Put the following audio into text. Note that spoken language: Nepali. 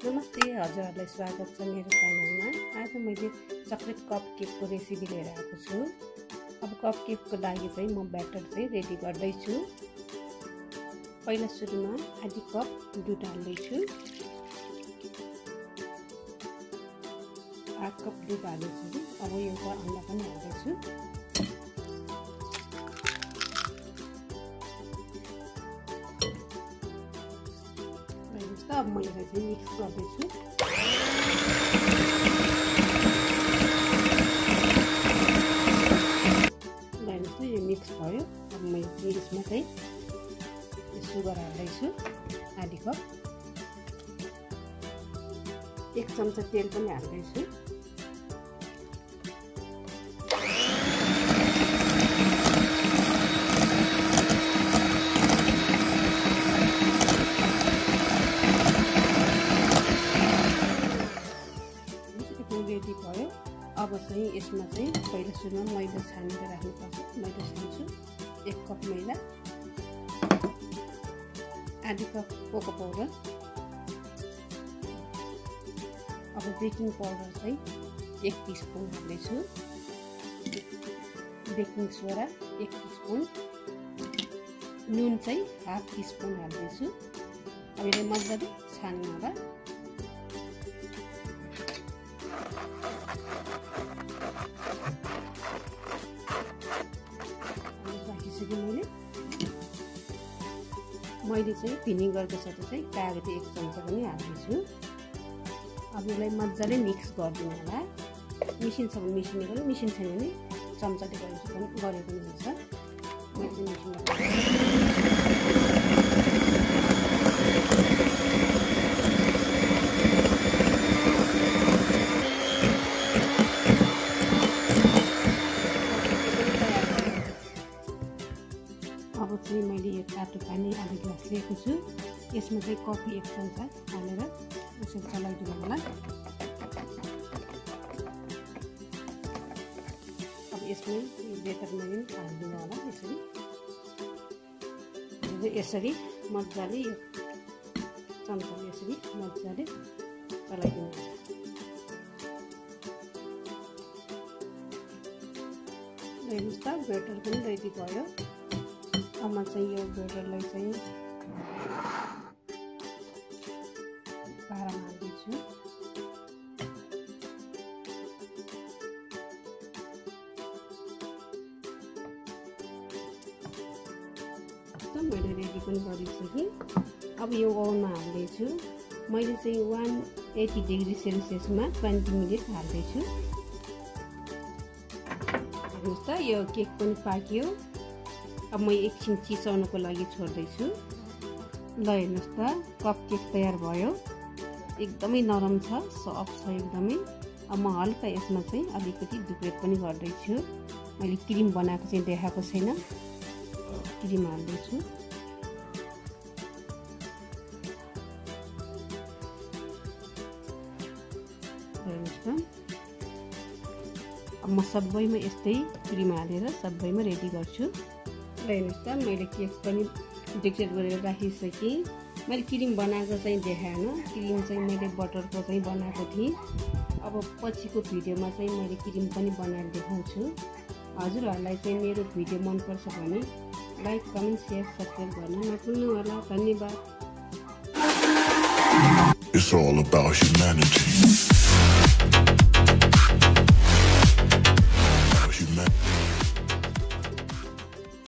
नमस्ते हजुरहरुलाई स्वागत छ मेरो च्यानलमा। आज मैले चकलेट कप केकको रेसिपी लिएर आएको छु। अब कप केकको लागि चाहिँ म ब्याटर चाहिँ रेडी गर्दै छु। पहिला सुरुमा आधी कप दुध हाल्दै छु। आधा कप दुध हालेछु। अब एउटा अन्डा पनि हाल्दै छु। अब म यसलाई चाहिँ मिक्स गर्दै छु। हेर्नुहोस् यो मिक्स भयो। अब म यसमा चाहिँ सुगर हाल्दै छु आधी कप। 1 चम्चा तेल पनि हाल्दै छु। रेडी भयो। अब चाहिँ यसमा चाहिँ पहिला सुरुमा मैदा छानेर राख्नुपर्छ। मैदा छान्छु। 1 कप मैदा, आधी कप कोको पाउडर। अब बेकिङ पाउडर चाहिँ 1 टीस्पुन हाल्दैछु। बेकिङ सोडा 1 टीस्पुन, नुन चाहिँ हाफ टीस्पुन हाल्दैछु। अब यसलाई मजाले छान्नु होला। मैले चाहिँ भिनेगरको साथ चाहिँ कागती 1 चम्चा पनि हाल्दैछु। अब यसलाई मजाले मिक्स गरिदिनु होला। मिसिन छ भने मिसिनले गर्नु, मिसिन छैन भने चम्चाले गरे पनि हुन्छ। मैले चाहिँ मिसिनमा अब चाहिँ मैले यो तातो पानी आधा ग्लास लिएको छु। यसमा चाहिँ कफी 1 चम्चा हालेर यसरी चलाइदिनु होला। अब यसमा बेटरमा पनि हालिदिनु होला। यसरी मजाले यो चम्चाले यसरी मजाले चलाइदिनु होला। हेर्नुहोस् त बेटर पनि रेडी भयो। अब म चाहिँ यो बेटरलाई चाहिँ पारामा हाल्दैछु। मैले रेडी पनि गरिसकेँ। अब यो ओभनमा हाल्दैछु। मैले चाहिँ 180 डिग्री सेल्सियसमा 20 मिनट हाल्दैछु। हेर्नुहोस् त यो केक पनि पाक्यो। अब म एकछिन चिसाउनको लागि छोड्दैछु। ल हेर्नुहोस् त कप केक तयार भयो। एकदमै नरम छ, सफ्ट छ एकदमै। अब म हल्का यसमा चाहिँ अलिकति डेकोरेट पनि गर्दैछु। मैले क्रिम बनाएको चाहिँ देखाएको छैन, क्रिम हाल्दैछु। हेर्नुहोस् त अब म सबैमा यस्तै क्रिम हालेर सबैमा रेडी गर्छु। हेर्नुहोस् त मैले केक पनि डेकोरेट गरेर राखिसकेँ। मैले क्रिम बनाएको चाहिँ देखाएन, क्रिम चाहिँ मैले बटरको चाहिँ बनाएको थिएँ। अब पछिको भिडियोमा चाहिँ मैले क्रिम पनि बनाएर देखाउँछु। हजुरहरूलाई चाहिँ मेरो भिडियो मनपर्छ भने लाइक, कमेन्ट, शेयर, सब्सक्राइब गर्न नभुल्नु होला। धन्यवाद। It's all about humanity.